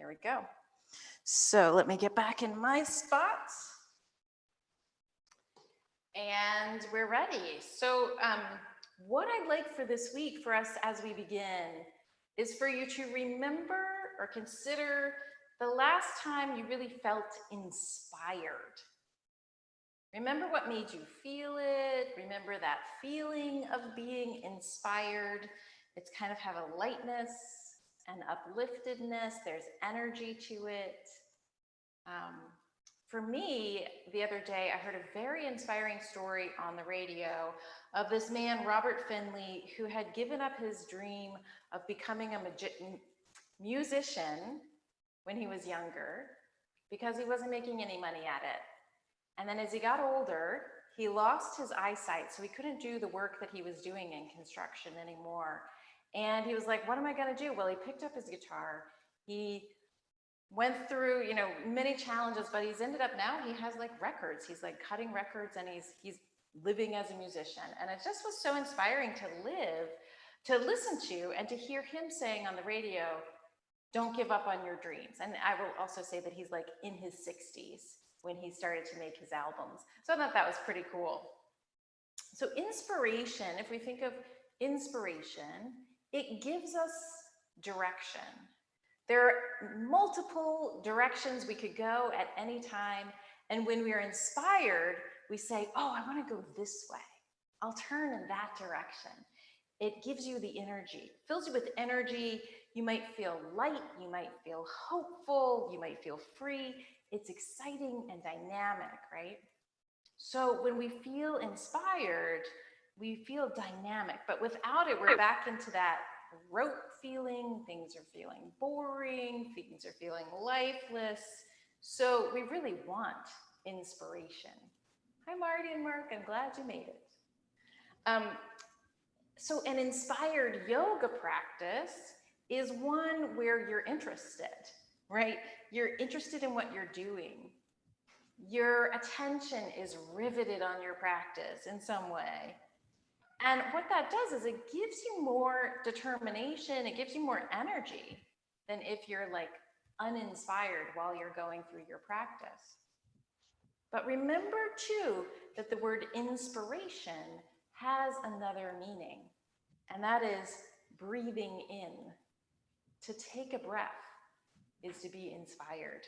There we go. So let me get back in my spot. And we're ready. So what I'd like for this week for us as we begin is for you to remember or consider the last time you really felt inspired. Remember what made you feel it. Remember that feeling of being inspired. It's kind of have a lightness and upliftedness. There's energy to it. For me, the other day, I heard a very inspiring story on the radio of this man, Robert Finley, who had given up his dream of becoming a musician when he was younger because he wasn't making any money at it. And then as he got older, he lost his eyesight, so he couldn't do the work that he was doing in construction anymore. And he was like, what am I gonna do? Well, he picked up his guitar. He went through, many challenges, but he's ended up now, he has like records. He's like cutting records and he's living as a musician. And it just was so inspiring to listen to and to hear him saying on the radio, don't give up on your dreams. And I will also say that he's like in his 60s when he started to make his albums. So I thought that was pretty cool. So inspiration, if we think of inspiration, it gives us direction. There are multiple directions we could go at any time. And when we are inspired, we say, oh, I want to go this way. I'll turn in that direction. It gives you the energy, fills you with energy. You might feel light, you might feel hopeful, you might feel free. It's exciting and dynamic, right? So when we feel inspired, we feel dynamic, but without it, we're back into that rote feeling. Things are feeling boring, things are feeling lifeless. So we really want inspiration. Hi, Marty and Mark, I'm glad you made it. So an inspired yoga practice is one where you're interested, right? You're interested in what you're doing. Your attention is riveted on your practice in some way. And what that does is it gives you more determination, it gives you more energy than if you're like uninspired while you're going through your practice. But remember too that the word inspiration has another meaning, and that is breathing in. To take a breath is to be inspired.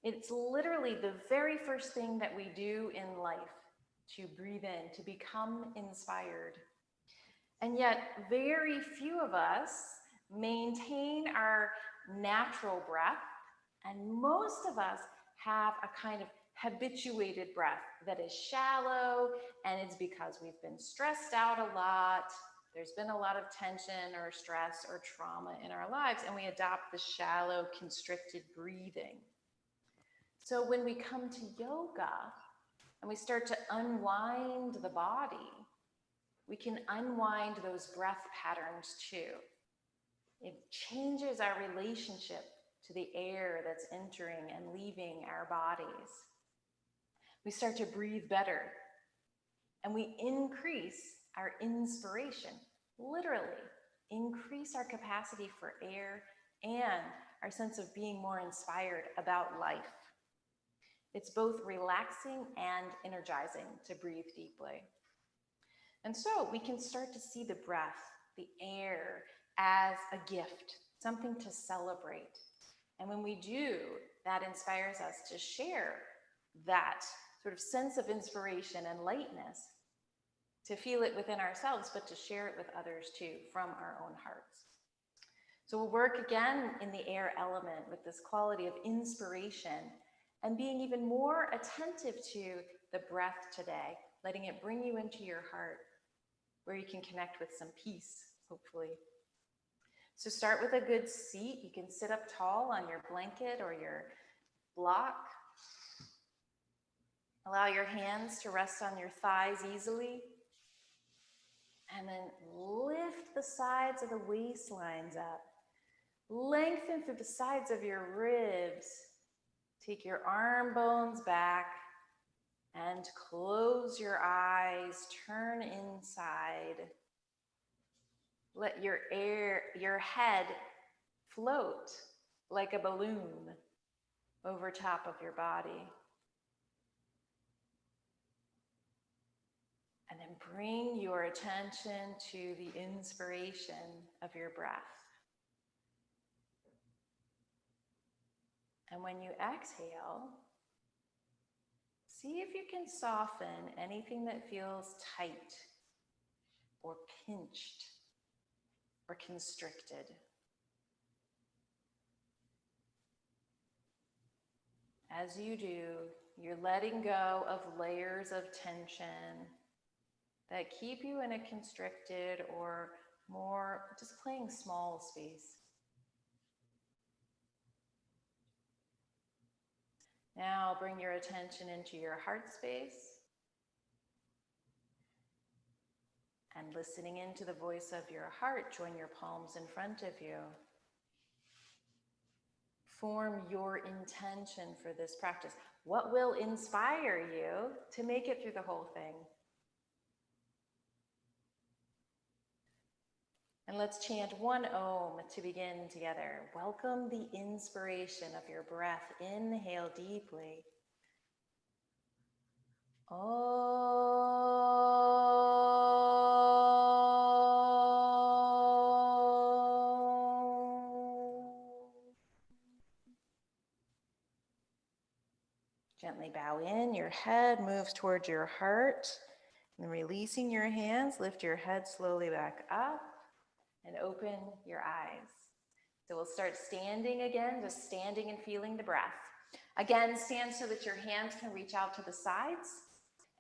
It's literally the very first thing that we do in life, to breathe in, to become inspired. And yet, very few of us maintain our natural breath, and most of us have a kind of habituated breath that is shallow, and it's because we've been stressed out a lot. There's been a lot of tension or stress or trauma in our lives, and we adopt the shallow, constricted breathing. So when we come to yoga and we start to unwind the body, we can unwind those breath patterns too. It changes our relationship to the air that's entering and leaving our bodies. We start to breathe better, and we increase our inspiration, literally increase our capacity for air and our sense of being more inspired about life. It's both relaxing and energizing to breathe deeply. And so we can start to see the breath, the air, as a gift, something to celebrate. And when we do, that inspires us to share that sort of sense of inspiration and lightness, to feel it within ourselves, but to share it with others too, from our own hearts. So we'll work again in the air element with this quality of inspiration and being even more attentive to the breath today, letting it bring you into your heart, where you can connect with some peace, hopefully. So start with a good seat. You can sit up tall on your blanket or your block. Allow your hands to rest on your thighs easily. And then lift the sides of the waistlines up. Lengthen through the sides of your ribs. Take your arm bones back and close your eyes. Turn inside. Let your head float like a balloon over top of your body. And then bring your attention to the inspiration of your breath. And when you exhale, see if you can soften anything that feels tight or pinched or constricted. As you do, you're letting go of layers of tension that keep you in a constricted or more just playing small space. Now bring your attention into your heart space and listening into the voice of your heart, join your palms in front of you. Form your intention for this practice. What will inspire you to make it through the whole thing? And let's chant one Om to begin together. Welcome the inspiration of your breath. Inhale deeply. Gently bow in, your head moves towards your heart. And releasing your hands, lift your head slowly back up and open your eyes. So we'll start standing again, just standing and feeling the breath. Again, stand so that your hands can reach out to the sides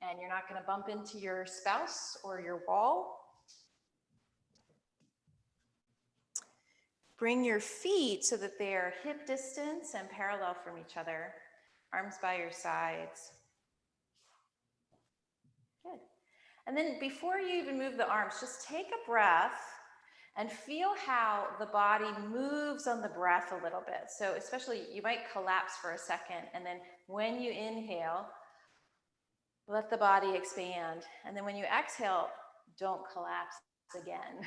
and you're not going to bump into your spouse or your wall. Bring your feet so that they are hip distance and parallel from each other. Arms by your sides. Good. And then before you even move the arms, just take a breath and feel how the body moves on the breath a little bit. So especially you might collapse for a second, and then when you inhale, let the body expand. And then when you exhale, don't collapse again.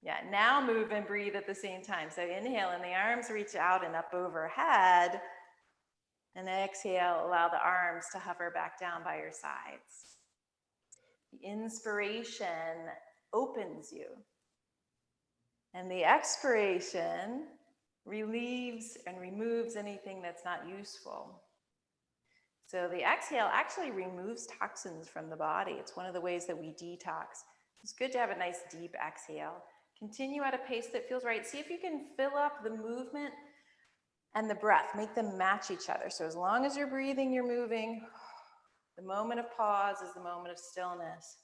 Yeah, now move and breathe at the same time. So inhale and the arms reach out and up overhead. And exhale, allow the arms to hover back down by your sides. The inspiration opens you. And the expiration relieves and removes anything that's not useful. So the exhale actually removes toxins from the body. It's one of the ways that we detox. It's good to have a nice deep exhale. Continue at a pace that feels right. See if you can fill up the movement and the breath. Make them match each other. So as long as you're breathing, you're moving. The moment of pause is the moment of stillness.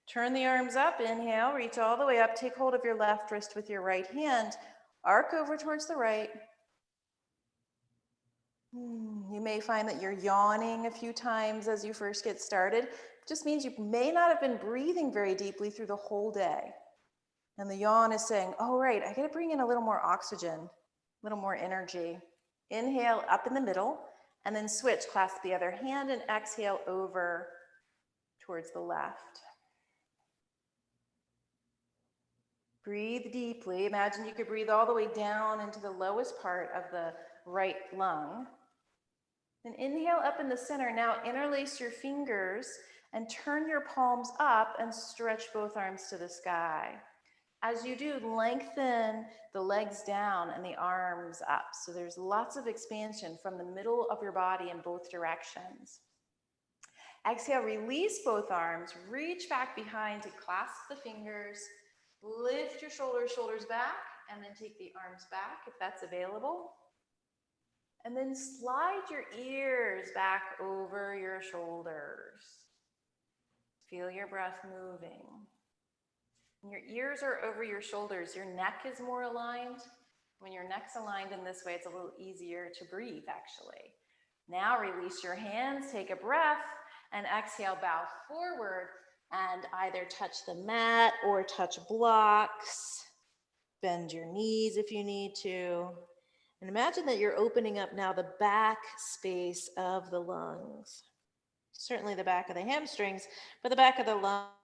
Turn the arms up, inhale, reach all the way up, take hold of your left wrist with your right hand, arc over towards the right. You may find that you're yawning a few times as you first get started. It just means you may not have been breathing very deeply through the whole day. And the yawn is saying, oh, right, I gotta bring in a little more oxygen, a little more energy. Inhale up in the middle, and then switch, clasp the other hand, and exhale over towards the left. Breathe deeply. Imagine you could breathe all the way down into the lowest part of the right lung. Then inhale up in the center. Now interlace your fingers and turn your palms up and stretch both arms to the sky. As you do, lengthen the legs down and the arms up. So there's lots of expansion from the middle of your body in both directions. Exhale, release both arms, reach back behind to clasp the fingers, lift your shoulders back, and then take the arms back if that's available. And then slide your ears back over your shoulders. Feel your breath moving. When your ears are over your shoulders, your neck is more aligned. When your neck's aligned in this way, it's a little easier to breathe, actually. Now release your hands, take a breath, and exhale, bow forward, and either touch the mat or touch blocks. Bend your knees if you need to. And imagine that you're opening up now the back space of the lungs. Certainly the back of the hamstrings, but the back of the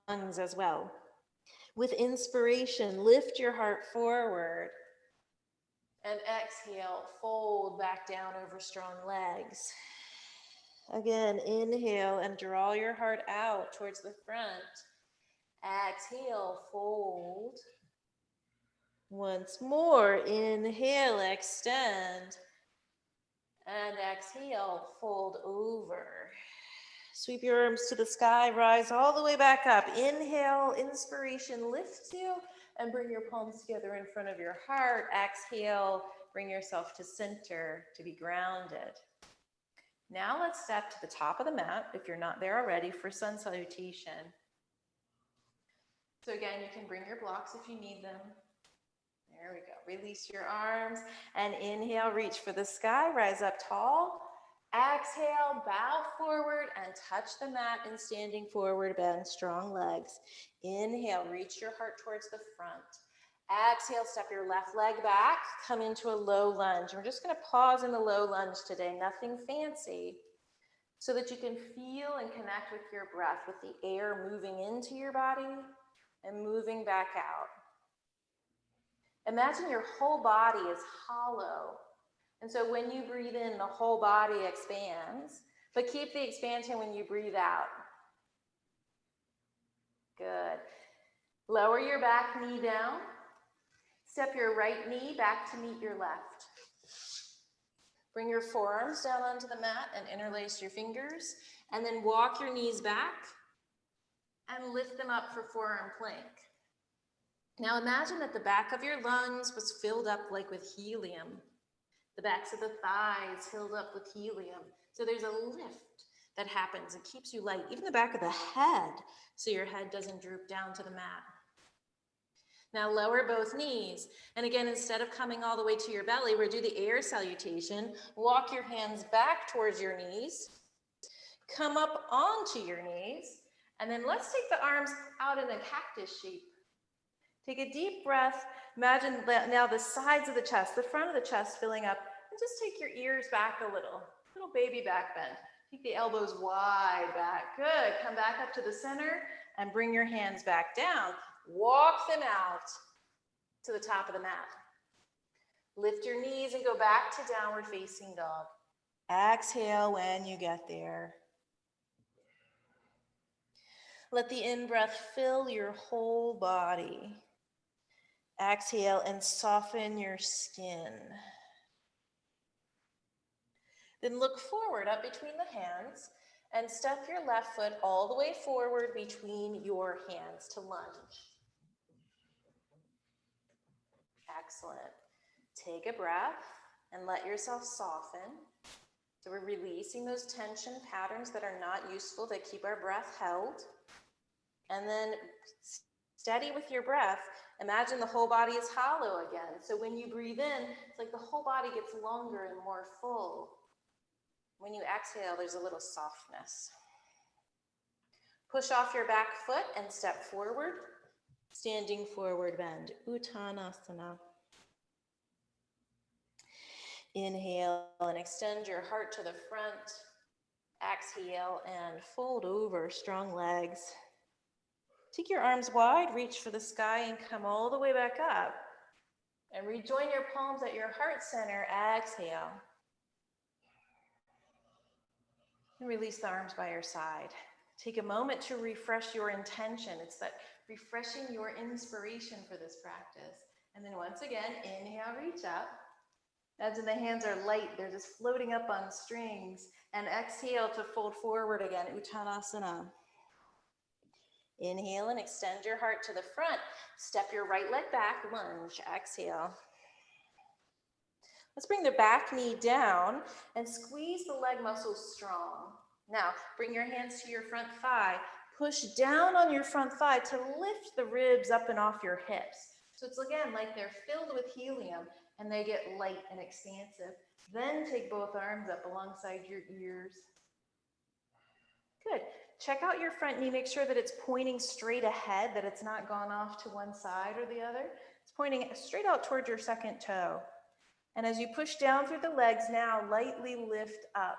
lungs as well. With inspiration, lift your heart forward. And exhale, fold back down over strong legs. Again, inhale and draw your heart out towards the front. Exhale, fold. Once more, inhale, extend. And exhale, fold over. Sweep your arms to the sky, rise all the way back up. Inhale, inspiration lifts you, and bring your palms together in front of your heart. Exhale, bring yourself to center to be grounded. Now let's step to the top of the mat, if you're not there already, for sun salutation. So again, you can bring your blocks if you need them. There we go. Release your arms and inhale, reach for the sky, rise up tall. Exhale, bow forward and touch the mat in standing forward bend, strong legs. Inhale, reach your heart towards the front. Exhale, step your left leg back, come into a low lunge. We're just going to pause in the low lunge today, nothing fancy, so that you can feel and connect with your breath, with the air moving into your body and moving back out. Imagine your whole body is hollow. And so when you breathe in, the whole body expands, but keep the expansion when you breathe out. Good. Lower your back knee down. Step your right knee back to meet your left. Bring your forearms down onto the mat and interlace your fingers, and then walk your knees back and lift them up for forearm plank. Now imagine that the back of your lungs was filled up like with helium. The backs of the thighs filled up with helium. So there's a lift that happens. It keeps you light, even the back of the head, so your head doesn't droop down to the mat. Now lower both knees. And again, instead of coming all the way to your belly, we'll do the air salutation. Walk your hands back towards your knees. Come up onto your knees. And then let's take the arms out in a cactus shape. Take a deep breath. Imagine now the sides of the chest, the front of the chest filling up. And just take your ears back a little baby back bend. Take the elbows wide back. Good. Come back up to the center and bring your hands back down. Walk them out to the top of the mat. Lift your knees and go back to downward facing dog. Exhale when you get there. Let the in-breath fill your whole body. Exhale and soften your skin. Then look forward up between the hands and step your left foot all the way forward between your hands to lunge. Excellent. Take a breath and let yourself soften. So we're releasing those tension patterns that are not useful, that keep our breath held. And then steady with your breath. Imagine the whole body is hollow again. So when you breathe in, it's like the whole body gets longer and more full. When you exhale, there's a little softness. Push off your back foot and step forward. Standing forward bend, Uttanasana. Inhale and extend your heart to the front. Exhale and fold over, strong legs. Take your arms wide, reach for the sky and come all the way back up. And rejoin your palms at your heart center. Exhale. And release the arms by your side. Take a moment to refresh your intention. It's that refreshing your inspiration for this practice. And then once again, inhale, reach up. Imagine the hands are light. They're just floating up on strings. And exhale to fold forward again, Uttanasana. Inhale and extend your heart to the front. Step your right leg back, lunge, exhale. Let's bring the back knee down and squeeze the leg muscles strong. Now, bring your hands to your front thigh. Push down on your front thigh to lift the ribs up and off your hips. So it's again like they're filled with helium and they get light and expansive. Then take both arms up alongside your ears. Good. Check out your front knee. Make sure that it's pointing straight ahead, that it's not gone off to one side or the other. It's pointing straight out towards your second toe. And as you push down through the legs now, lightly lift up.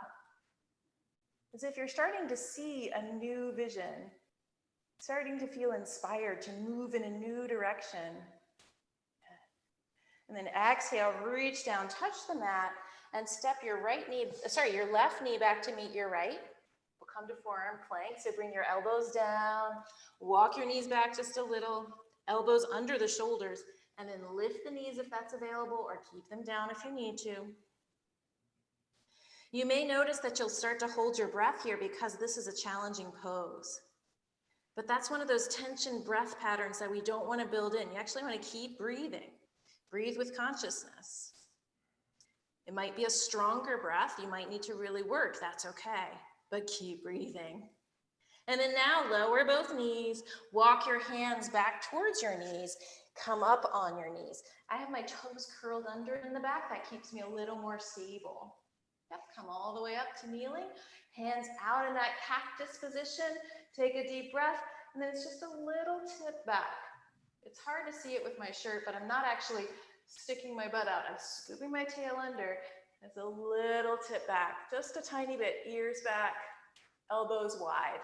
As if you're starting to see a new vision, starting to feel inspired to move in a new direction. And then exhale, reach down, touch the mat, and step your your left knee back to meet your right. We'll come to forearm plank, so bring your elbows down, walk your knees back just a little, elbows under the shoulders, and then lift the knees if that's available, or keep them down if you need to. You may notice that you'll start to hold your breath here because this is a challenging pose. But that's one of those tension breath patterns that we don't want to build in. You actually want to keep breathing. Breathe with consciousness. It might be a stronger breath. You might need to really work. That's okay, but keep breathing. And then now lower both knees. Walk your hands back towards your knees. Come up on your knees. I have my toes curled under in the back. That keeps me a little more stable. Yep, come all the way up to kneeling. Hands out in that cactus position. Take a deep breath, and then it's just a little tip back. It's hard to see it with my shirt, but I'm not actually sticking my butt out. I'm scooping my tail under. It's a little tip back, just a tiny bit. Ears back, elbows wide.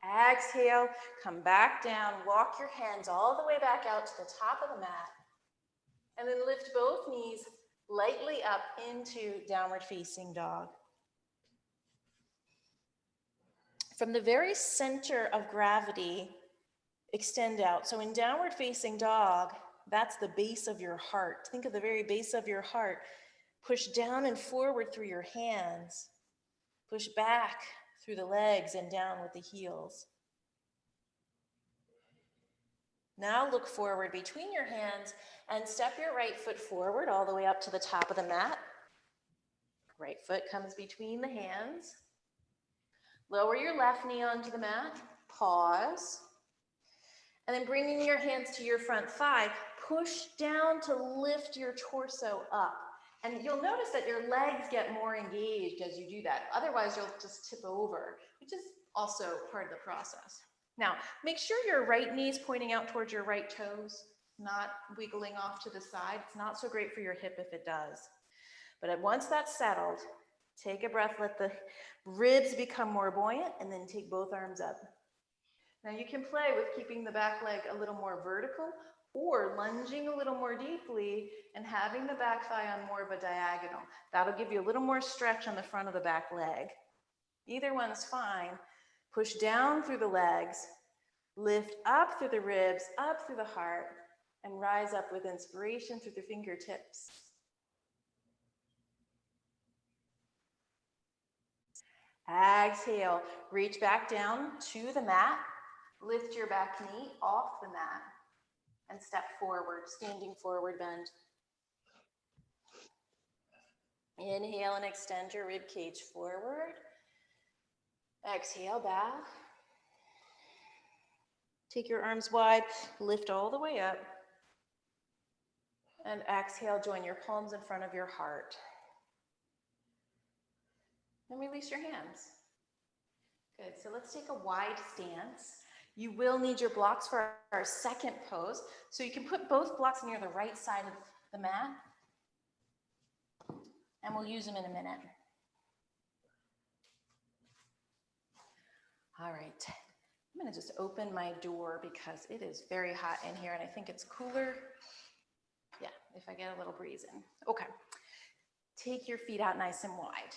Exhale, come back down. Walk your hands all the way back out to the top of the mat. And then lift both knees lightly up into downward facing dog. From the very center of gravity, extend out. So in downward facing dog, that's the base of your heart. Think of the very base of your heart. Push down and forward through your hands. Push back through the legs and down with the heels. Now look forward between your hands and step your right foot forward all the way up to the top of the mat. Right foot comes between the hands. Lower your left knee onto the mat. Pause. And then bringing your hands to your front thigh, push down to lift your torso up. And you'll notice that your legs get more engaged as you do that. Otherwise, you'll just tip over, which is also part of the process. Now, make sure your right knee is pointing out towards your right toes, not wiggling off to the side. It's not so great for your hip if it does. But once that's settled, take a breath, let the ribs become more buoyant, and then take both arms up. Now you can play with keeping the back leg a little more vertical or lunging a little more deeply and having the back thigh on more of a diagonal. That'll give you a little more stretch on the front of the back leg. Either one's fine. Push down through the legs, lift up through the ribs, up through the heart, and rise up with inspiration through the fingertips. Exhale, reach back down to the mat. Lift your back knee off the mat and step forward, standing forward bend. Inhale and extend your rib cage forward. Exhale, bow. Take your arms wide, lift all the way up. And exhale, join your palms in front of your heart. And release your hands. Good, so let's take a wide stance. You will need your blocks for our second pose. So you can put both blocks near the right side of the mat. And we'll use them in a minute. All right, I'm gonna just open my door because it is very hot in here and I think it's cooler. Yeah, if I get a little breeze in. Okay, take your feet out nice and wide.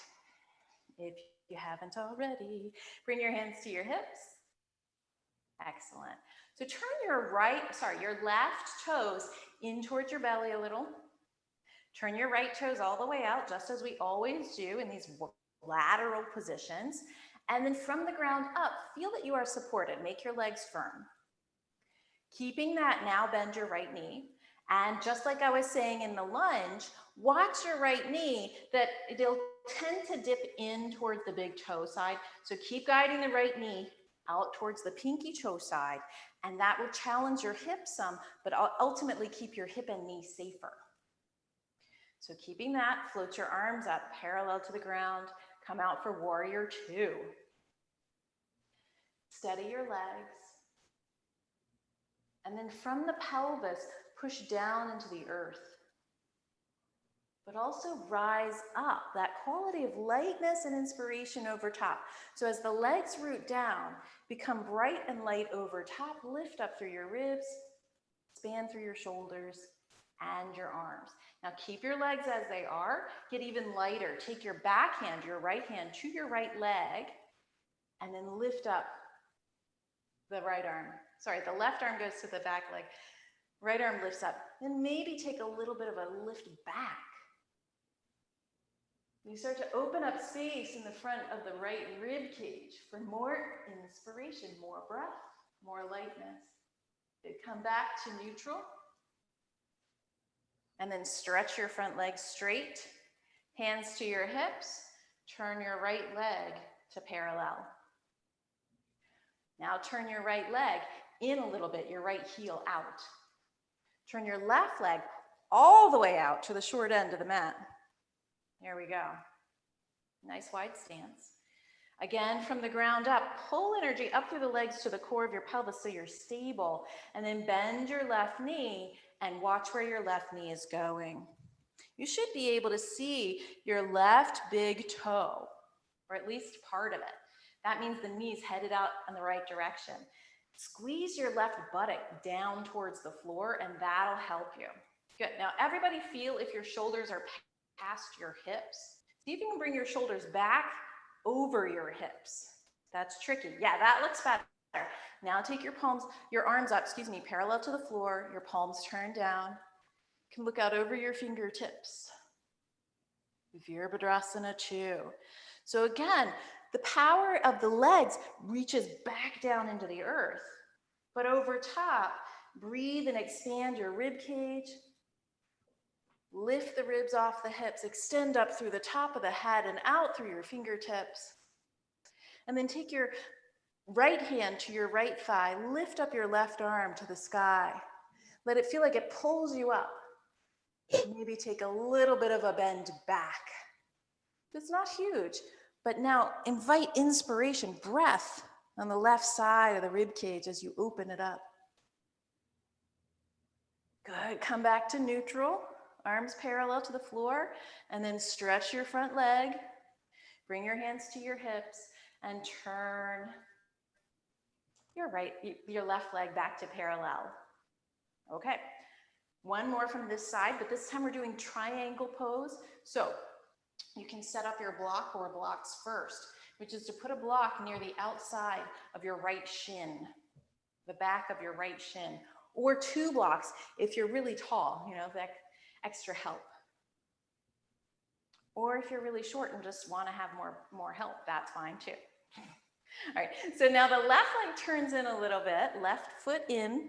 If you haven't already, bring your hands to your hips. Excellent. So turn your left toes in towards your belly a little. Turn your right toes all the way out, just as we always do in these lateral positions. And then from the ground up, feel that you are supported. Make your legs firm. Keeping that, now bend your right knee. And just like I was saying in the lunge, watch your right knee that it'll tend to dip in towards the big toe side. So keep guiding the right knee out towards the pinky toe side, and that will challenge your hip some, but ultimately keep your hip and knee safer. So keeping that, float your arms up parallel to the ground, come out for warrior two. Steady your legs. And then from the pelvis, push down into the earth. But also rise up, that quality of lightness and inspiration over top. So as the legs root down, become bright and light over top, lift up through your ribs, expand through your shoulders, bend your arms. Now keep your legs as they are, get even lighter. Take your back hand, your right hand to your right leg, and then lift up the right arm. Sorry, the left arm goes to the back leg. Right arm lifts up. Then maybe take a little bit of a lift back. You start to open up space in the front of the right rib cage for more inspiration, more breath, more lightness. Good. Come back to neutral. And then stretch your front leg straight. Hands to your hips. Turn your right leg to parallel. Now turn your right leg in a little bit, your right heel out. Turn your left leg all the way out to the short end of the mat. There we go. Nice wide stance. Again, from the ground up, pull energy up through the legs to the core of your pelvis so you're stable. And then bend your left knee and watch where your left knee is going. You should be able to see your left big toe, or at least part of it. That means the knee's headed out in the right direction. Squeeze your left buttock down towards the floor, and that'll help you. Good. Now, everybody feel if your shoulders are past your hips. See if you can bring your shoulders back over your hips. That's tricky. Yeah, that looks better. Now take your palms, your arms up, parallel to the floor, your palms turned down. You can look out over your fingertips. Virabhadrasana 2. So again, the power of the legs reaches back down into the earth. But over top, breathe and expand your rib cage. Lift the ribs off the hips, extend up through the top of the head and out through your fingertips. And then take your right hand to your right thigh, lift up your left arm to the sky. Let it feel like it pulls you up. Maybe take a little bit of a bend back. It's not huge, but now invite inspiration, breath on the left side of the rib cage as you open it up. Good, come back to neutral, arms parallel to the floor, and then stretch your front leg. Bring your hands to your hips and turn your left leg back to parallel. Okay, one more from this side, but this time we're doing triangle pose. So you can set up your block or blocks first, which is to put a block near the outside of your right shin, the back of your right shin, or 2 blocks if you're really tall, that extra help. Or if you're really short and just want to have more help, that's fine too. All right, so now the left leg turns in a little bit, left foot in,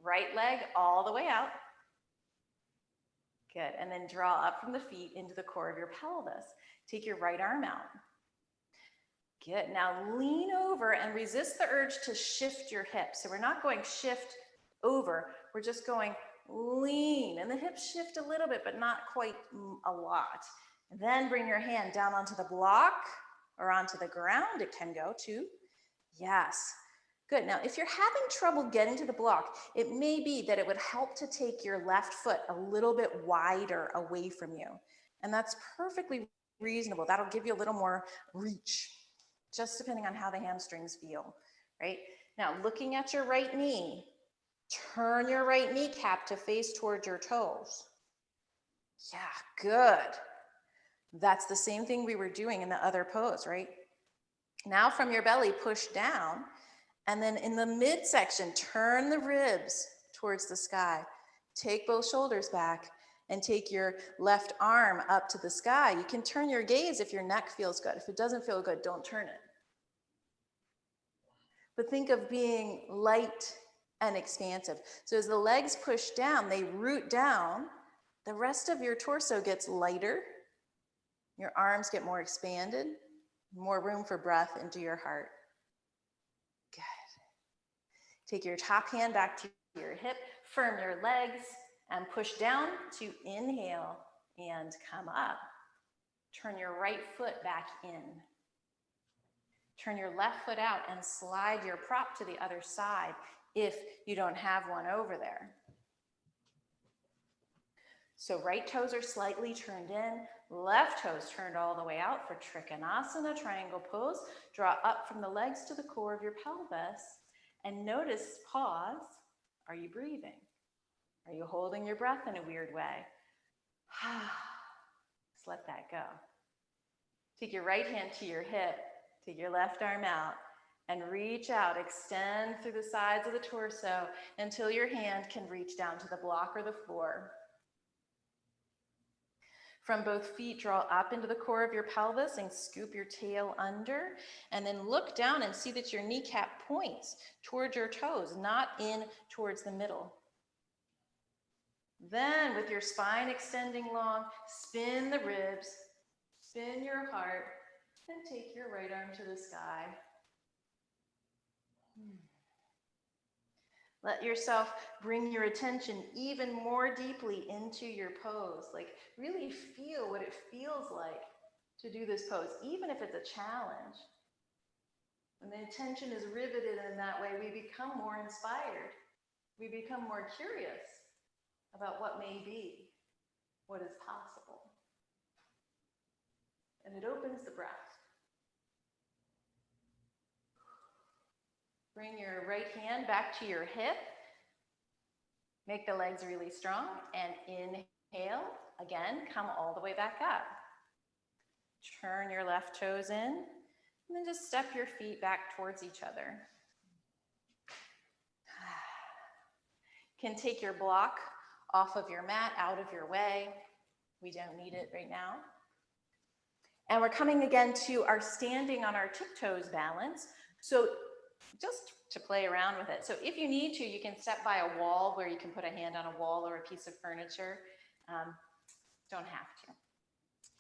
right leg all the way out. Good, and then draw up from the feet into the core of your pelvis. Take your right arm out. Good, now lean over and resist the urge to shift your hips. So we're not going shift over, we're just going lean, and the hips shift a little bit, but not quite a lot. And then bring your hand down onto the block or onto the ground. It can go too. Yes. Good. Now, if you're having trouble getting to the block, it may be that it would help to take your left foot a little bit wider away from you. And that's perfectly reasonable. That'll give you a little more reach, just depending on how the hamstrings feel, right? Now, looking at your right knee, turn your right kneecap to face towards your toes. Yeah, good. That's the same thing we were doing in the other pose, right? Now from your belly, push down. And then in the midsection, turn the ribs towards the sky. Take both shoulders back and take your left arm up to the sky. You can turn your gaze if your neck feels good. If it doesn't feel good, don't turn it. But think of being light and expansive. So as the legs push down, they root down. The rest of your torso gets lighter. Your arms get more expanded, more room for breath into your heart. Good. Take your top hand back to your hip, firm your legs, and push down to inhale and come up. Turn your right foot back in. Turn your left foot out and slide your prop to the other side if you don't have one over there. So right toes are slightly turned in, left toes turned all the way out for Trikonasana, triangle pose. Draw up from the legs to the core of your pelvis and notice, pause, are you breathing? Are you holding your breath in a weird way? Just let that go. Take your right hand to your hip, take your left arm out, and reach out, extend through the sides of the torso until your hand can reach down to the block or the floor. From both feet, draw up into the core of your pelvis and scoop your tail under, and then look down and see that your kneecap points towards your toes, not in towards the middle. Then, with your spine extending long, spin the ribs, spin your heart, and take your right arm to the sky. Let yourself bring your attention even more deeply into your pose. Like, really feel what it feels like to do this pose, even if it's a challenge. When the attention is riveted in that way, we become more inspired. We become more curious about what may be, what is possible. And it opens the breath. Bring your right hand back to your hip. Make the legs really strong, and inhale. Again, come all the way back up. Turn your left toes in, and then just step your feet back towards each other. You can take your block off of your mat, out of your way. We don't need it right now. And we're coming again to our standing on our tiptoes balance. So just to play around with it. So if you need to, you can step by a wall where you can put a hand on a wall or a piece of furniture. Don't have to.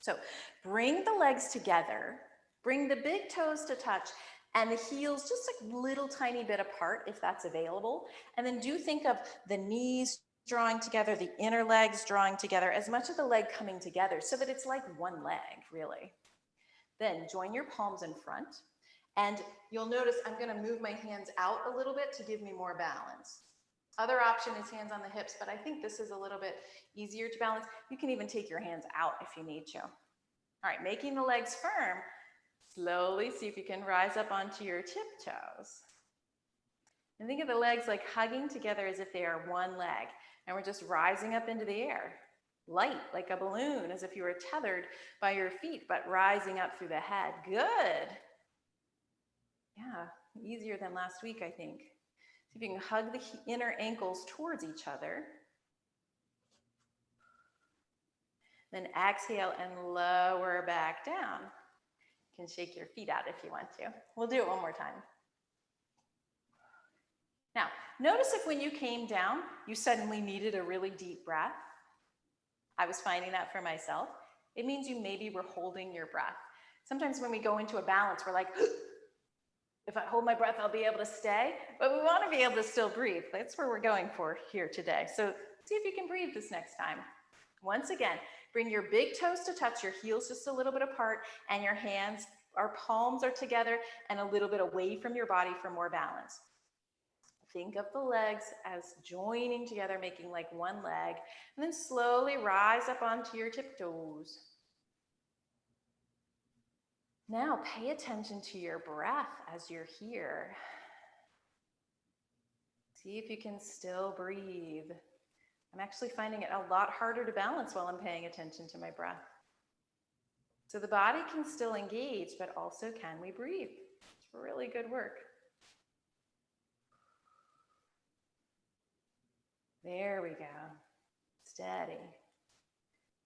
So bring the legs together, bring the big toes to touch, and the heels just a little tiny bit apart if that's available. And then do think of the knees drawing together, the inner legs drawing together, as much of the leg coming together so that it's like one leg, really. Then join your palms in front. And you'll notice I'm going to move my hands out a little bit to give me more balance. Other option is hands on the hips, but I think this is a little bit easier to balance. You can even take your hands out if you need to. All right, making the legs firm, slowly see if you can rise up onto your tiptoes. And think of the legs like hugging together as if they are one leg. And we're just rising up into the air. Light, like a balloon, as if you were tethered by your feet, but rising up through the head. Good. Yeah, easier than last week, I think. See if you can hug the inner ankles towards each other. Then exhale and lower back down. You can shake your feet out if you want to. We'll do it one more time. Now, notice if when you came down, you suddenly needed a really deep breath. I was finding that for myself. It means you maybe were holding your breath. Sometimes when we go into a balance, we're like, if I hold my breath, I'll be able to stay. But we want to be able to still breathe. That's where we're going for here today. So see if you can breathe this next time. Once again, bring your big toes to touch, your heels just a little bit apart, and your hands, our palms are together and a little bit away from your body for more balance. Think of the legs as joining together, making like one leg, and then slowly rise up onto your tiptoes. Now pay attention to your breath as you're here. See if you can still breathe. I'm actually finding it a lot harder to balance while I'm paying attention to my breath. So the body can still engage, but also can we breathe? It's really good work. There we go. Steady.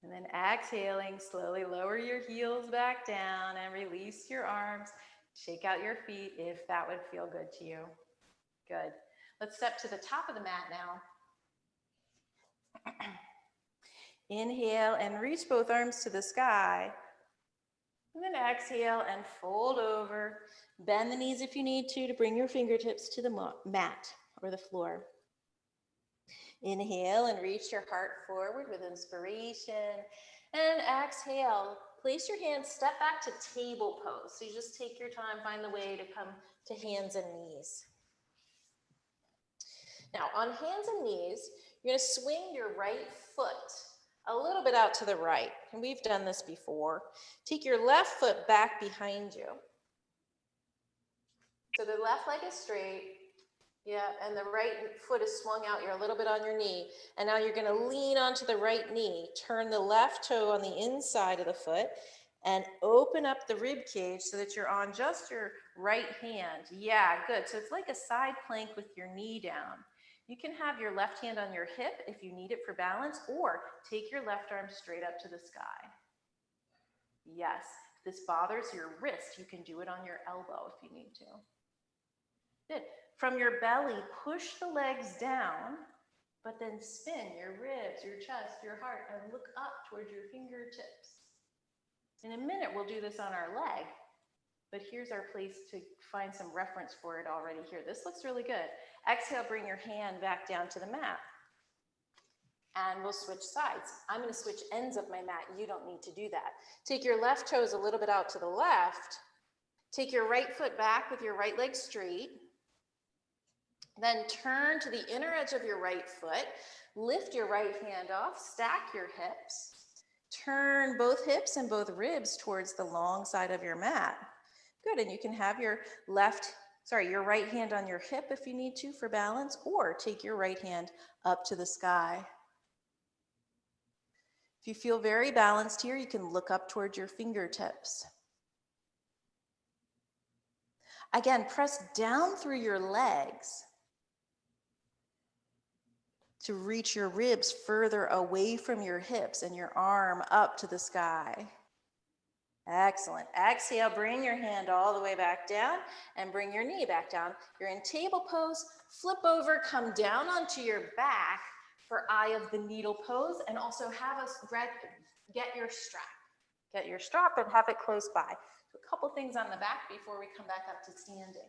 And then exhaling, slowly lower your heels back down and release your arms. Shake out your feet if that would feel good to you. Good. Let's step to the top of the mat now. Inhale and reach both arms to the sky. And then exhale and fold over. Bend the knees if you need to bring your fingertips to the mat or the floor. Inhale and reach your heart forward with inspiration. And exhale, place your hands, step back to table pose. So you just take your time, find the way to come to hands and knees. Now on hands and knees, you're going to swing your right foot a little bit out to the right. And we've done this before. Take your left foot back behind you. So the left leg is straight. Yeah, and the right foot is swung out. You're a little bit on your knee. And now you're going to lean onto the right knee. Turn the left toe on the inside of the foot and open up the rib cage so that you're on just your right hand. Yeah, good. So it's like a side plank with your knee down. You can have your left hand on your hip if you need it for balance, or take your left arm straight up to the sky. Yes, if this bothers your wrist, you can do it on your elbow if you need to. Good. From your belly, push the legs down, but then spin your ribs, your chest, your heart, and look up towards your fingertips. In a minute, we'll do this on our leg, but here's our place to find some reference for it already here. This looks really good. Exhale, bring your hand back down to the mat. And we'll switch sides. I'm going to switch ends of my mat. You don't need to do that. Take your left toes a little bit out to the left. Take your right foot back with your right leg straight. Then turn to the inner edge of your right foot. Lift your right hand off. Stack your hips. Turn both hips and both ribs towards the long side of your mat. Good, and you can have your right hand on your hip if you need to for balance, or take your right hand up to the sky. If you feel very balanced here, you can look up towards your fingertips. Again, press down through your legs to reach your ribs further away from your hips and your arm up to the sky. Excellent. Exhale, bring your hand all the way back down and bring your knee back down. You're in table pose. Flip over, come down onto your back for eye of the needle pose, and also have us get your strap. Get your strap and have it close by. So a couple things on the back before we come back up to standing.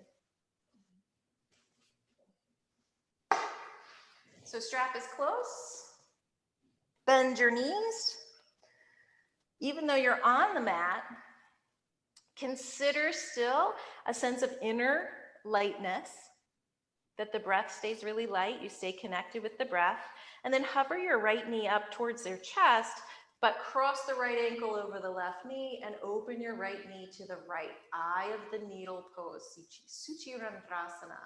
So strap is close. Bend your knees. Even though you're on the mat, consider still a sense of inner lightness, that the breath stays really light, you stay connected with the breath, and then hover your right knee up towards their chest, but cross the right ankle over the left knee and open your right knee to the right. Eye of the needle pose, Suchirandrasana.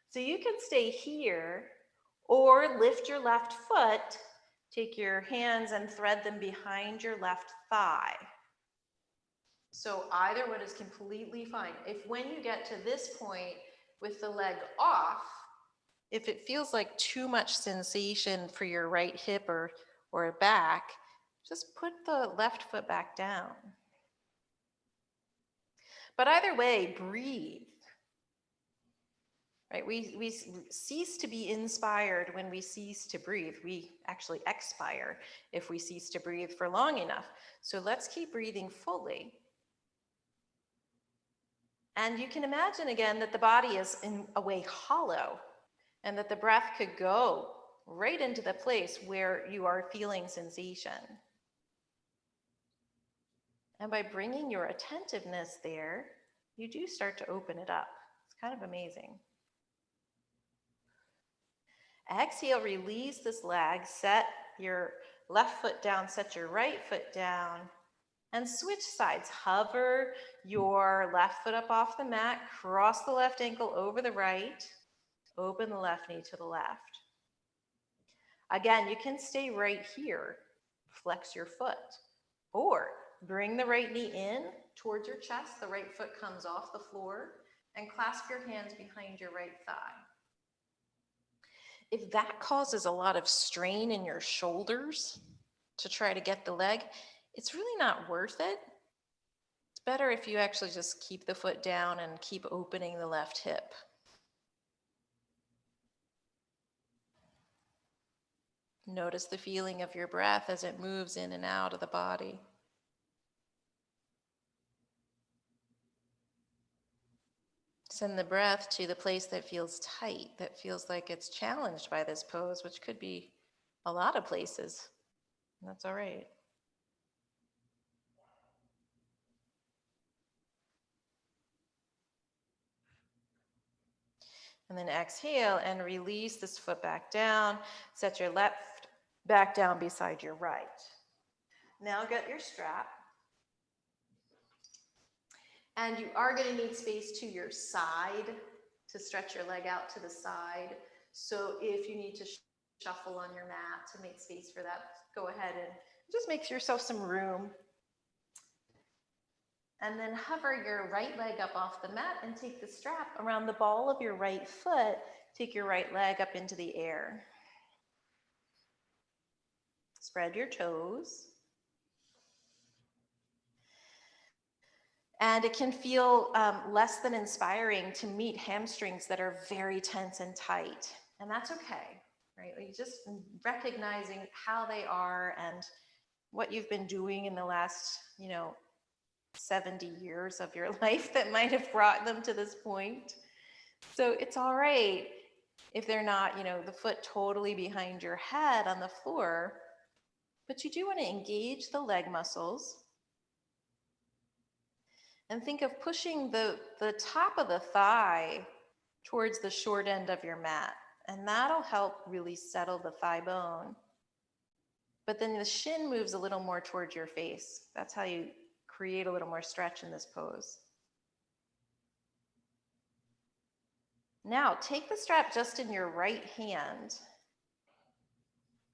So you can stay here or lift your left foot, take your hands and thread them behind your left thigh. So either one is completely fine. If when you get to this point with the leg off, if it feels like too much sensation for your right hip or back, just put the left foot back down. But either way, breathe. Right? We cease to be inspired when we cease to breathe. We actually expire if we cease to breathe for long enough. So let's keep breathing fully. And you can imagine again that the body is in a way hollow, and that the breath could go right into the place where you are feeling sensation. And by bringing your attentiveness there, you do start to open it up. It's kind of amazing. Exhale, release this leg, set your left foot down, set your right foot down, and switch sides. Hover your left foot up off the mat, cross the left ankle over the right, open the left knee to the left. Again, you can stay right here, flex your foot, or bring the right knee in towards your chest, the right foot comes off the floor, and clasp your hands behind your right thigh. If that causes a lot of strain in your shoulders to try to get the leg, it's really not worth it. It's better if you actually just keep the foot down and keep opening the left hip. Notice the feeling of your breath as it moves in and out of the body. Send the breath to the place that feels tight, that feels like it's challenged by this pose, which could be a lot of places. That's all right. And then exhale and release this foot back down. Set your left back down beside your right. Now get your strap. And you are going to need space to your side to stretch your leg out to the side. So if you need to shuffle on your mat to make space for that, go ahead and just make yourself some room. And then hover your right leg up off the mat and take the strap around the ball of your right foot. Take your right leg up into the air. Spread your toes. And it can feel less than inspiring to meet hamstrings that are very tense and tight. And that's okay, right? Like just recognizing how they are and what you've been doing in the last, 70 years of your life that might have brought them to this point. So it's all right if they're not, the foot totally behind your head on the floor, but you do want to engage the leg muscles. And think of pushing the top of the thigh towards the short end of your mat. And that'll help really settle the thigh bone. But then the shin moves a little more towards your face. That's how you create a little more stretch in this pose. Now, take the strap just in your right hand.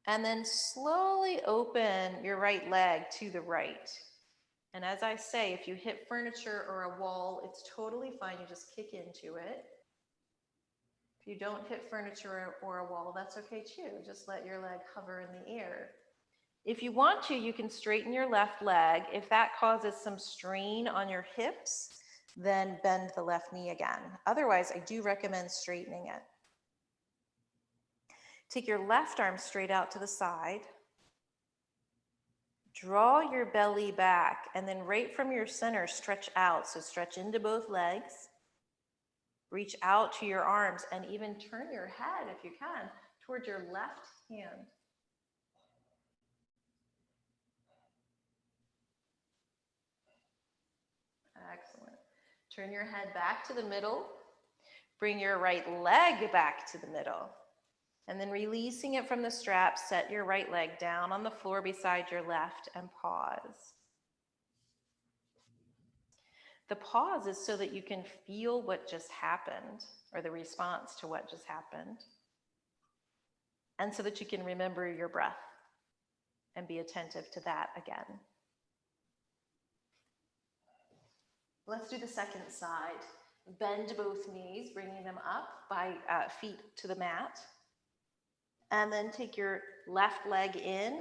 And then slowly open your right leg to the right. And as I say, if you hit furniture or a wall, it's totally fine. You just kick into it. If you don't hit furniture or a wall, that's okay too. Just let your leg hover in the air. If you want to, you can straighten your left leg. If that causes some strain on your hips, then bend the left knee again. Otherwise, I do recommend straightening it. Take your left arm straight out to the side. Draw your belly back, and then right from your center, stretch out. So stretch into both legs. Reach out to your arms, and even turn your head, if you can, towards your left hand. Excellent. Turn your head back to the middle. Bring your right leg back to the middle. And then releasing it from the strap, set your right leg down on the floor beside your left and pause. The pause is so that you can feel what just happened, or the response to what just happened, and so that you can remember your breath and be attentive to that again. Let's do the second side. Bend both knees, bringing them up by feet to the mat. And then take your left leg in.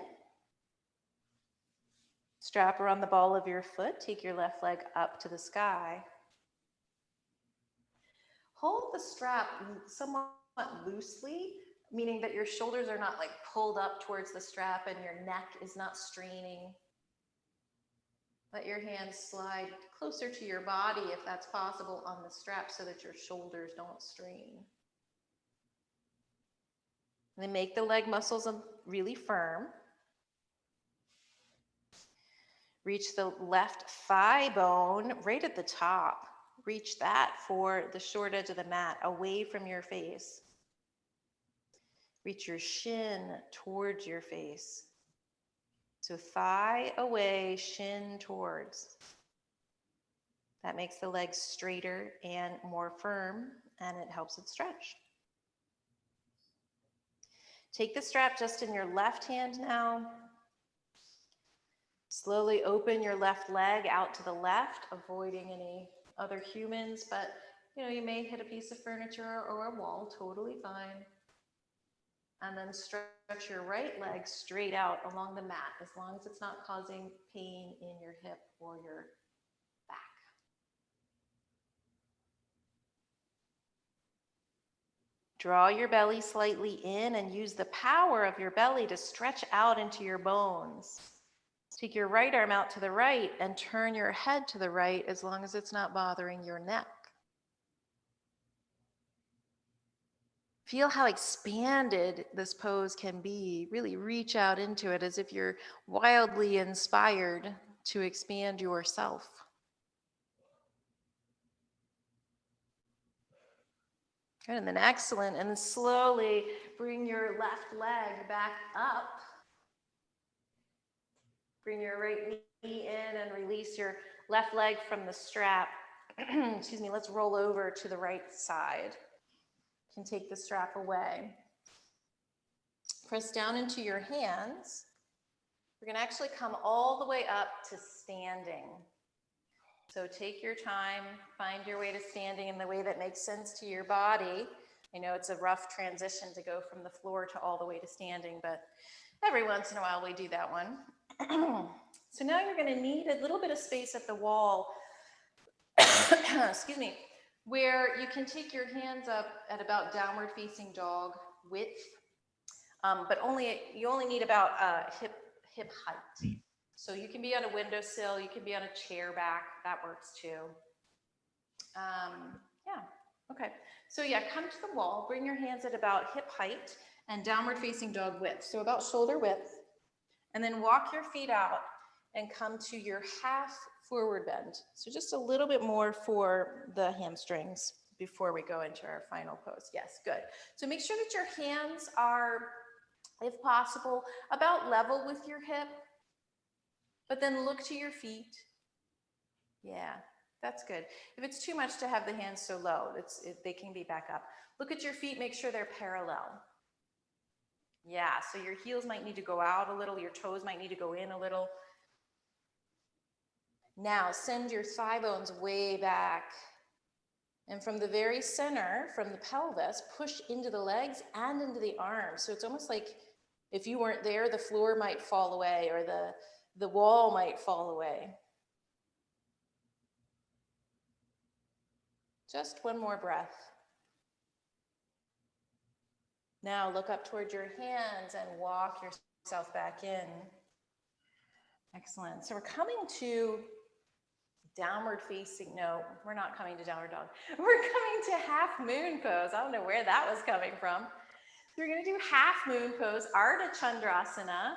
Strap around the ball of your foot. Take your left leg up to the sky. Hold the strap somewhat loosely, meaning that your shoulders are not like pulled up towards the strap and your neck is not straining. Let your hands slide closer to your body if that's possible on the strap so that your shoulders don't strain. And then make the leg muscles really firm. Reach the left thigh bone right at the top. Reach that for the short edge of the mat, away from your face. Reach your shin towards your face. So thigh away, shin towards. That makes the legs straighter and more firm, and it helps it stretch. Take the strap just in your left hand now. Slowly open your left leg out to the left, avoiding any other humans, but you may hit a piece of furniture or a wall, totally fine. And then stretch your right leg straight out along the mat, as long as it's not causing pain in your hip or your back. Draw your belly slightly in and use the power of your belly to stretch out into your bones. Take your right arm out to the right and turn your head to the right as long as it's not bothering your neck. Feel how expanded this pose can be. Really reach out into it as if you're wildly inspired to expand yourself. Good, and then excellent. And then slowly bring your left leg back up. Bring your right knee in and release your left leg from the strap. excuse me, let's roll over to the right side. You can take the strap away. Press down into your hands. We're going to actually come all the way up to standing. So take your time, find your way to standing in the way that makes sense to your body. I know it's a rough transition to go from the floor to all the way to standing, but every once in a while we do that one. So now you're going to need a little bit of space at the wall, excuse me, where you can take your hands up at about downward facing dog width, but you only need about hip height. So you can be on a windowsill, you can be on a chair back, that works too. Yeah, okay. So yeah, come to the wall, bring your hands at about hip height and downward facing dog width, so about shoulder width, and then walk your feet out and come to your half forward bend. So just a little bit more for the hamstrings before we go into our final pose. Yes, good. So make sure that your hands are, if possible, about level with your hip, but then look to your feet. Yeah, that's good. If it's too much to have the hands so low, they can be back up. Look at your feet, make sure they're parallel. Yeah, so your heels might need to go out a little, your toes might need to go in a little. Now send your thigh bones way back. And from the very center, from the pelvis, push into the legs and into the arms. So it's almost like if you weren't there, the floor might fall away or the wall might fall away. Just one more breath. Now look up toward your hands and walk yourself back in. Excellent. So we're coming to downward facing, no, we're not coming to downward dog. We're coming to half moon pose. I don't know where that was coming from. We're going to do half moon pose, Ardha Chandrasana,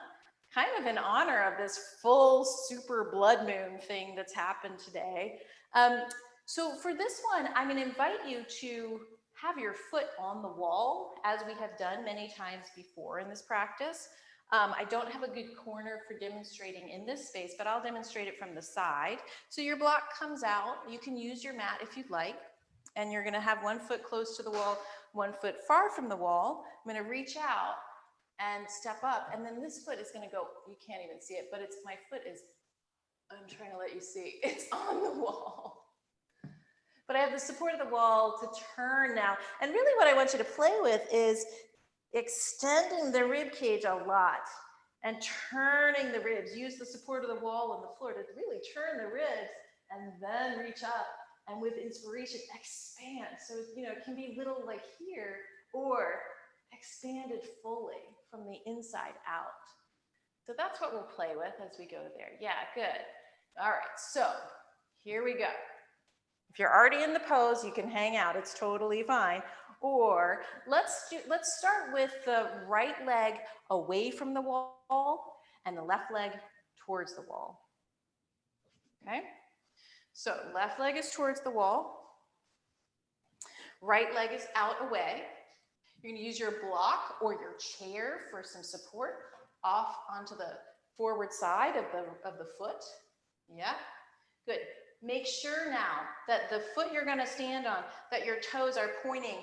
kind of in honor of this full super blood moon thing that's happened today. So for this one, I'm going to invite you to have your foot on the wall, as we have done many times before in this practice. I don't have a good corner for demonstrating in this space, but I'll demonstrate it from the side. So your block comes out. You can use your mat if you'd like, and you're going to have one foot close to the wall, one foot far from the wall. I'm going to reach out and step up, and then this foot is going to go, you can't even see it, but my foot is, I'm trying to let you see, it's on the wall. But I have the support of the wall to turn now. And really what I want you to play with is extending the rib cage a lot and turning the ribs. Use the support of the wall and the floor to really turn the ribs and then reach up. And with inspiration, expand. So, it can be little like here or expanded fully from the inside out. So that's what we'll play with as we go there. Yeah, good. All right, so here we go. If you're already in the pose, you can hang out. It's totally fine. Or let's start with the right leg away from the wall and the left leg towards the wall. Okay? So left leg is towards the wall. Right leg is out away. You're going to use your block or your chair for some support off onto the forward side of the foot. Yeah? Good. Make sure now that the foot you're going to stand on, that your toes are pointing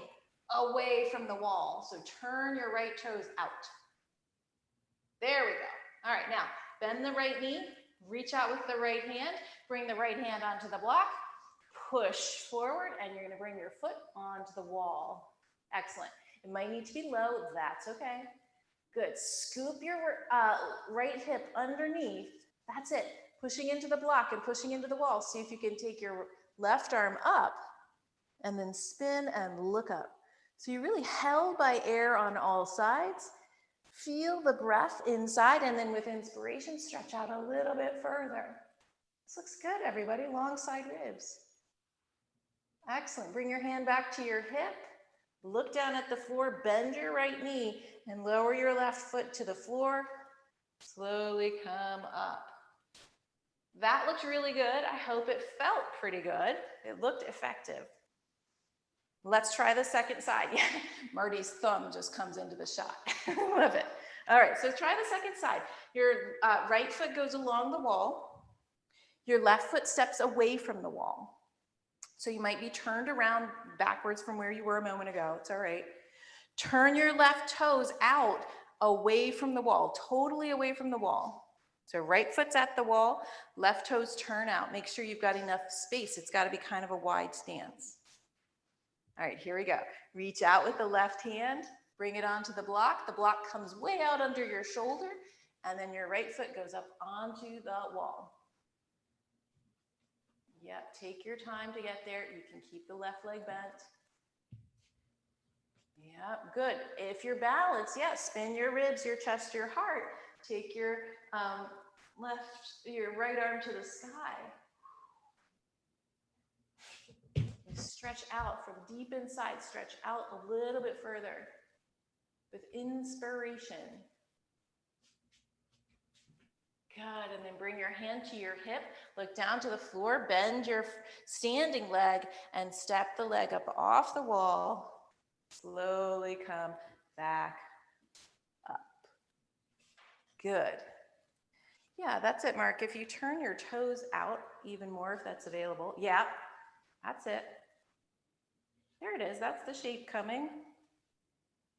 away from the wall. So turn your right toes out. There we go. All right, now bend the right knee, reach out with the right hand, bring the right hand onto the block, push forward, and you're going to bring your foot onto the wall. Excellent. It might need to be low. That's okay. Good. Scoop your right hip underneath. That's it. Pushing into the block and pushing into the wall. See if you can take your left arm up and then spin and look up. So you're really held by air on all sides. Feel the breath inside, and then with inspiration, stretch out a little bit further. This looks good, everybody. Long side ribs. Excellent. Bring your hand back to your hip. Look down at the floor, bend your right knee, and lower your left foot to the floor. Slowly come up. That looked really good. I hope it felt pretty good. It looked effective. Let's try the second side. Yeah, Marty's thumb just comes into the shot. I love it. All right, so try the second side. Your right foot goes along the wall. Your left foot steps away from the wall. So you might be turned around backwards from where you were a moment ago. It's all right. Turn your left toes out away from the wall, totally away from the wall. So right foot's at the wall, left toes turn out. Make sure you've got enough space. It's got to be kind of a wide stance. All right, here we go. Reach out with the left hand, bring it onto the block. The block comes way out under your shoulder, and then your right foot goes up onto the wall. Yep, take your time to get there. You can keep the left leg bent. Yep, good. If you're balanced, yes, spin your ribs, your chest, your heart. Take your your right arm to the sky. Stretch out from deep inside, stretch out a little bit further with inspiration. Good, and then bring your hand to your hip, look down to the floor, bend your standing leg and step the leg up off the wall. Slowly come back up. Good. Yeah, that's it, Mark. If you turn your toes out even more, if that's available. Yeah, that's it. There it is. That's the shape coming.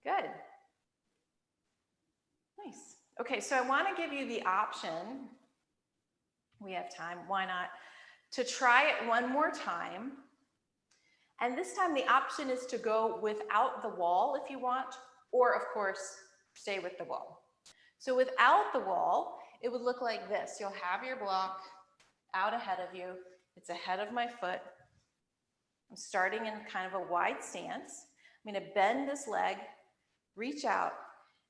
Good. Nice. Okay, so I want to give you the option. We have time. Why not? To try it one more time. And this time the option is to go without the wall if you want, or of course, stay with the wall. So without the wall, it would look like this. You'll have your block out ahead of you. It's ahead of my foot. I'm starting in kind of a wide stance. I'm going to bend this leg, reach out,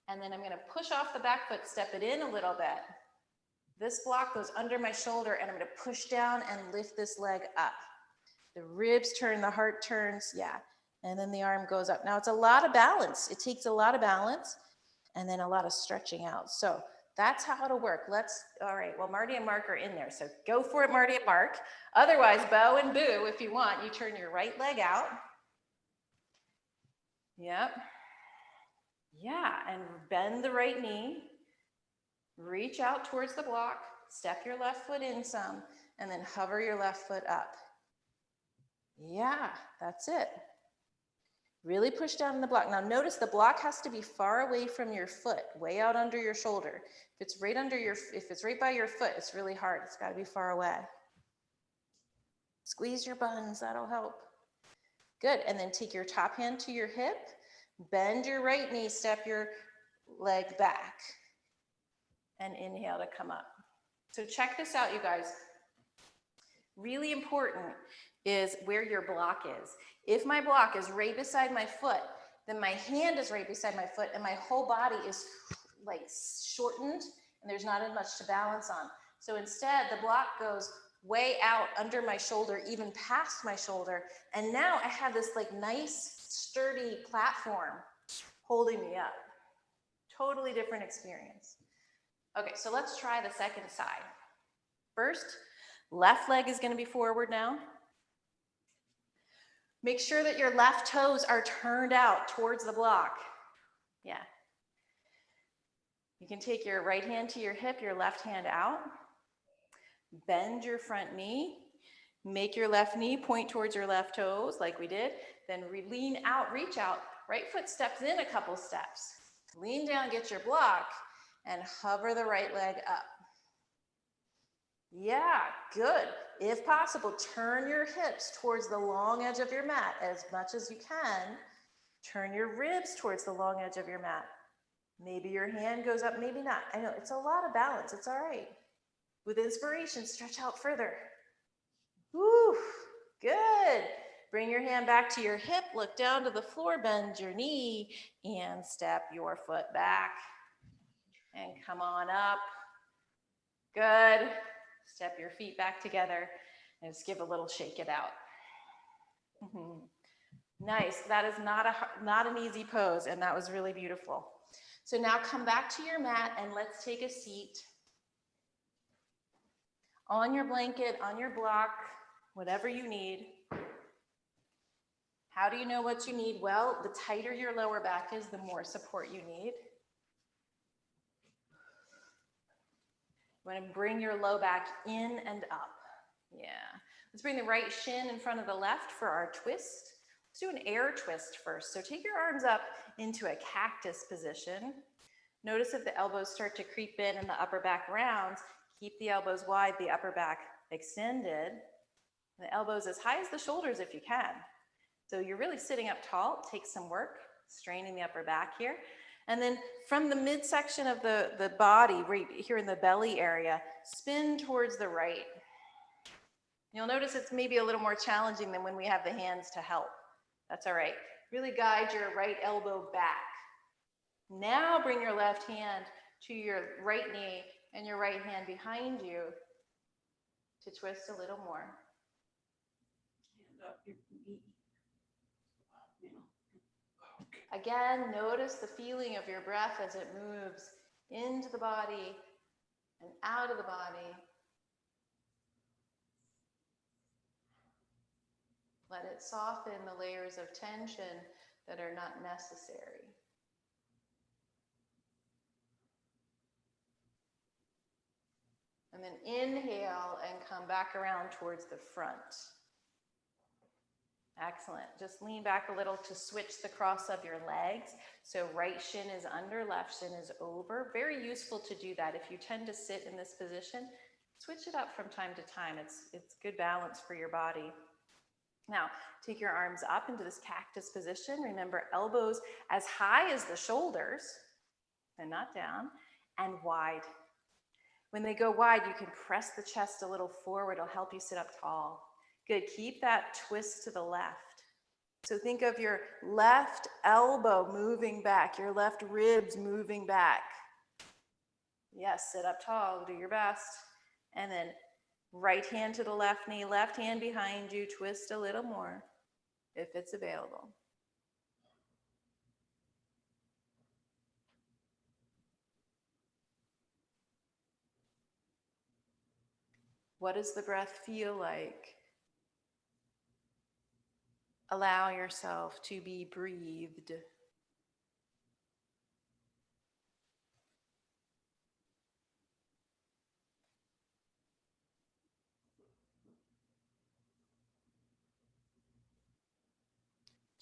and then I'm going to push off the back foot, step it in a little bit. This block goes under my shoulder, and I'm going to push down and lift this leg up. The ribs turn, the heart turns, yeah. And then the arm goes up. Now, it's a lot of balance. It takes a lot of balance and then a lot of stretching out. So that's how it'll work. All right, well, Marty and Mark are in there, so go for it, Marty and Mark. Otherwise, Bo and Boo, if you want, you turn your right leg out. Yep. Yeah, and bend the right knee. Reach out towards the block, step your left foot in some, and then hover your left foot up. Yeah, that's it. Really push down in the block. Now notice the block has to be far away from your foot, way out under your shoulder. If it's right by your foot, it's really hard. It's got to be far away. Squeeze your buns, that'll help. Good, and then take your top hand to your hip, bend your right knee, step your leg back, and inhale to come up. So check this out, you guys. Really important is where your block is. If my block is right beside my foot, then my hand is right beside my foot and my whole body is like shortened and there's not as much to balance on. So instead, the block goes way out under my shoulder, even past my shoulder. And now I have this like nice, sturdy platform holding me up. Totally different experience. Okay, so let's try the second side. First, left leg is going to be forward now. Make sure that your left toes are turned out towards the block. Yeah. You can take your right hand to your hip, your left hand out. Bend your front knee. Make your left knee point towards your left toes like we did. Then lean out, reach out. Right foot steps in a couple steps. Lean down, get your block, and hover the right leg up. Yeah, good. If possible, turn your hips towards the long edge of your mat as much as you can. Turn your ribs towards the long edge of your mat. Maybe your hand goes up, maybe not. I know, it's a lot of balance. It's all right. With inspiration, stretch out further. Woo, good. Bring your hand back to your hip, look down to the floor, bend your knee, and step your foot back. And come on up. Good. Step your feet back together and just give a little shake it out. Nice. That is not an easy pose, and that was really beautiful. So now come back to your mat and let's take a seat on your blanket, on your block, whatever you need. How do you know what you need? Well, the tighter your lower back is, the more support you need. You want to bring your low back in and up. Yeah. Let's bring the right shin in front of the left for our twist. Let's do an air twist first. So take your arms up into a cactus position. Notice if the elbows start to creep in and the upper back rounds, keep the elbows wide, the upper back extended. The elbows as high as the shoulders if you can. So you're really sitting up tall. It takes some work, straining the upper back here. And then from the midsection of the body, right here in the belly area, spin towards the right. You'll notice it's maybe a little more challenging than when we have the hands to help. That's all right. Really guide your right elbow back. Now bring your left hand to your right knee and your right hand behind you to twist a little more. Hand up your knee. Again, notice the feeling of your breath as it moves into the body and out of the body. Let it soften the layers of tension that are not necessary. And then inhale and come back around towards the front. Excellent. Just lean back a little to switch the cross of your legs. So right shin is under, left shin is over. Very useful to do that. If you tend to sit in this position, switch it up from time to time. It's good balance for your body. Now, take your arms up into this cactus position. Remember, elbows as high as the shoulders and not down, and wide. When they go wide, you can press the chest a little forward. It'll help you sit up tall. Good, keep that twist to the left. So think of your left elbow moving back, your left ribs moving back. Yes, sit up tall, do your best. And then right hand to the left knee, left hand behind you, twist a little more if it's available. What does the breath feel like? Allow yourself to be breathed.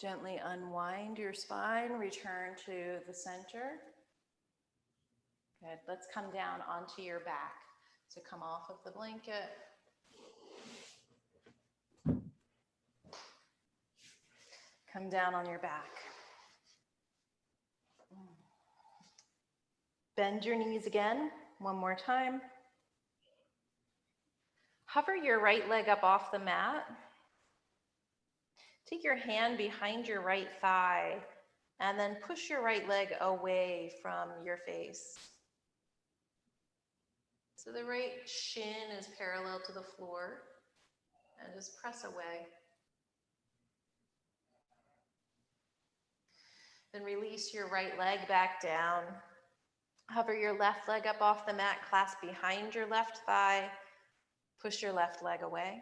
Gently unwind your spine, return to the center. Good, let's come down onto your back. So come off of the blanket. Come down on your back. Bend your knees again, one more time. Hover your right leg up off the mat. Take your hand behind your right thigh and then push your right leg away from your face. So the right shin is parallel to the floor and just press away. Then release your right leg back down. Hover your left leg up off the mat, clasp behind your left thigh, push your left leg away.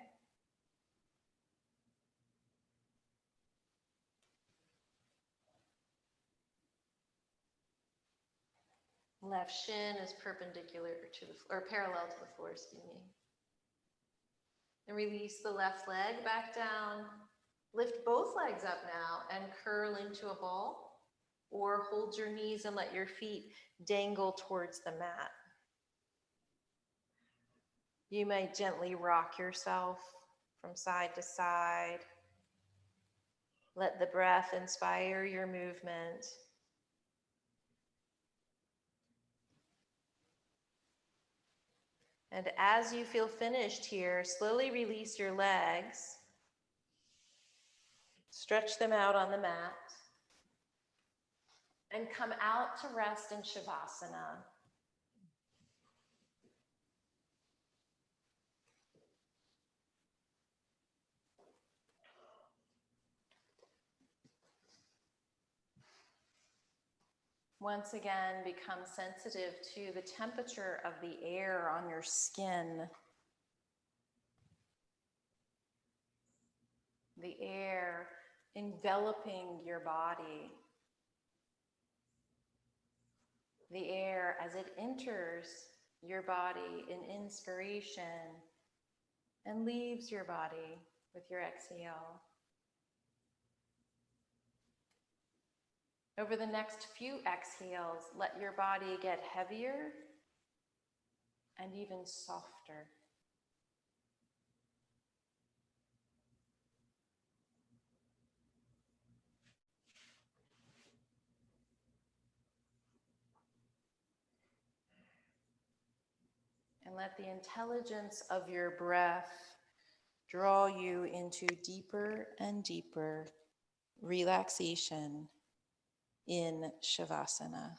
Left shin is perpendicular to the or parallel to the floor, excuse me. And release the left leg back down. Lift both legs up now and curl into a ball. Or hold your knees and let your feet dangle towards the mat. You may gently rock yourself from side to side. Let the breath inspire your movement. And as you feel finished here, slowly release your legs. Stretch them out on the mat. And come out to rest in Shavasana. Once again, become sensitive to the temperature of the air on your skin. The air enveloping your body. The air as it enters your body in inspiration and leaves your body with your exhale. Over the next few exhales, let your body get heavier and even softer. And let the intelligence of your breath draw you into deeper and deeper relaxation in Shavasana.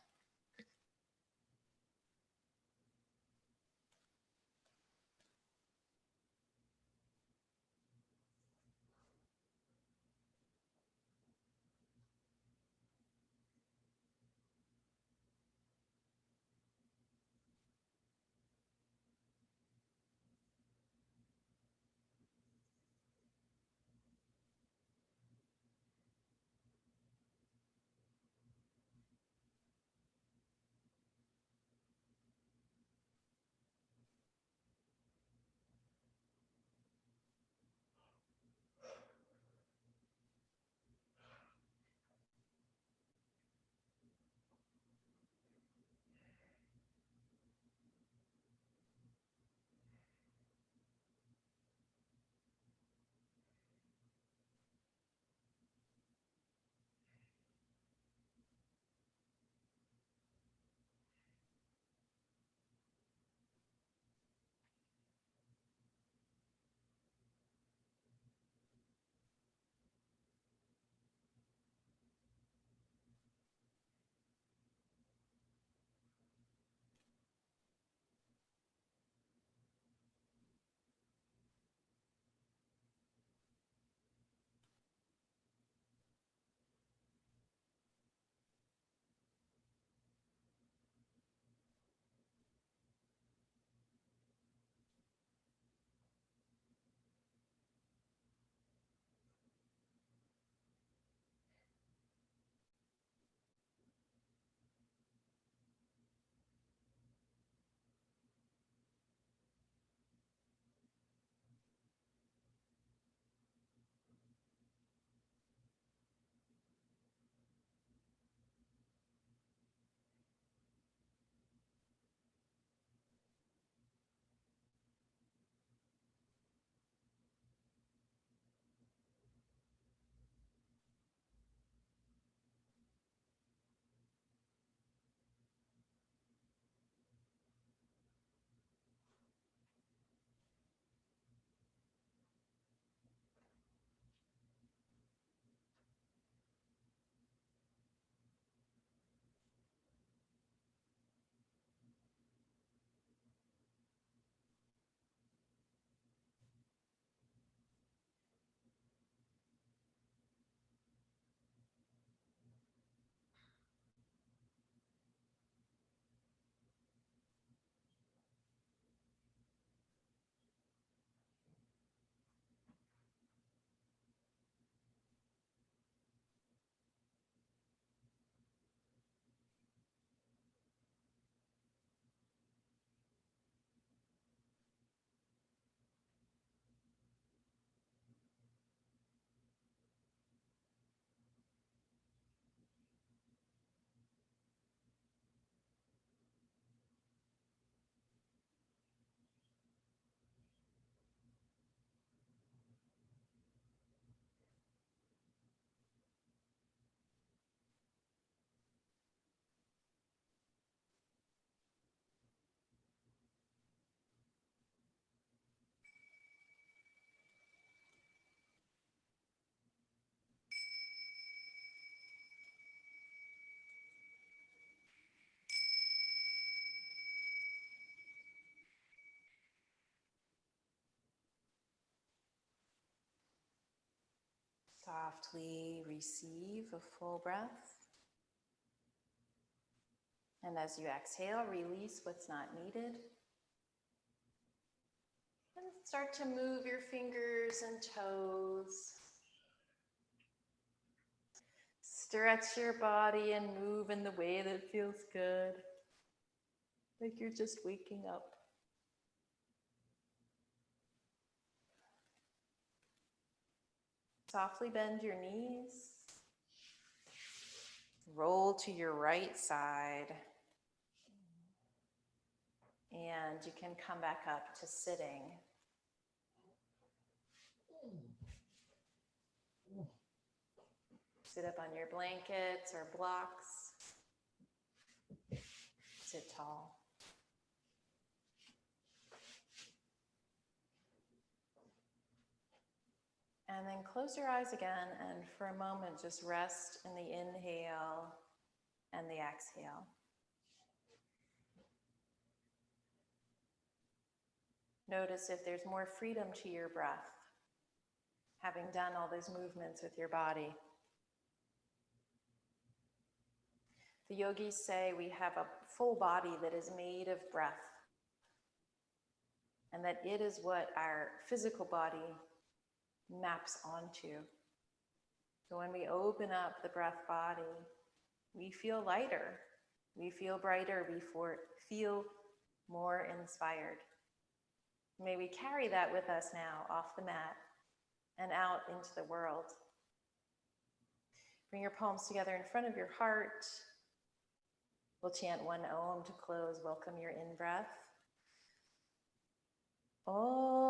Softly receive a full breath. And as you exhale, release what's not needed. And start to move your fingers and toes. Stretch your body and move in the way that feels good. Like you're just waking up. Softly bend your knees. Roll to your right side. And you can come back up to sitting. Sit up on your blankets or blocks. Sit tall. And then close your eyes again, and for a moment, just rest in the inhale and the exhale. Notice if there's more freedom to your breath, having done all those movements with your body. The yogis say we have a full body that is made of breath, and that it is what our physical body maps onto. So when we open up the breath body, we feel lighter, we feel brighter, we feel more inspired. May we carry that with us now off the mat and out into the world. Bring your palms together in front of your heart. We'll chant one Om to close. Welcome your in-breath. Om.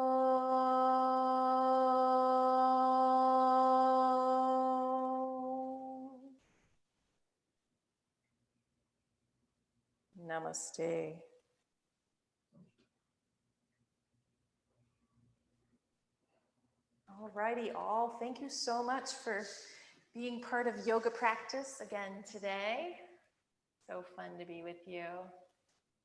Namaste. Alrighty, all. Thank you so much for being part of yoga practice again today. So fun to be with you.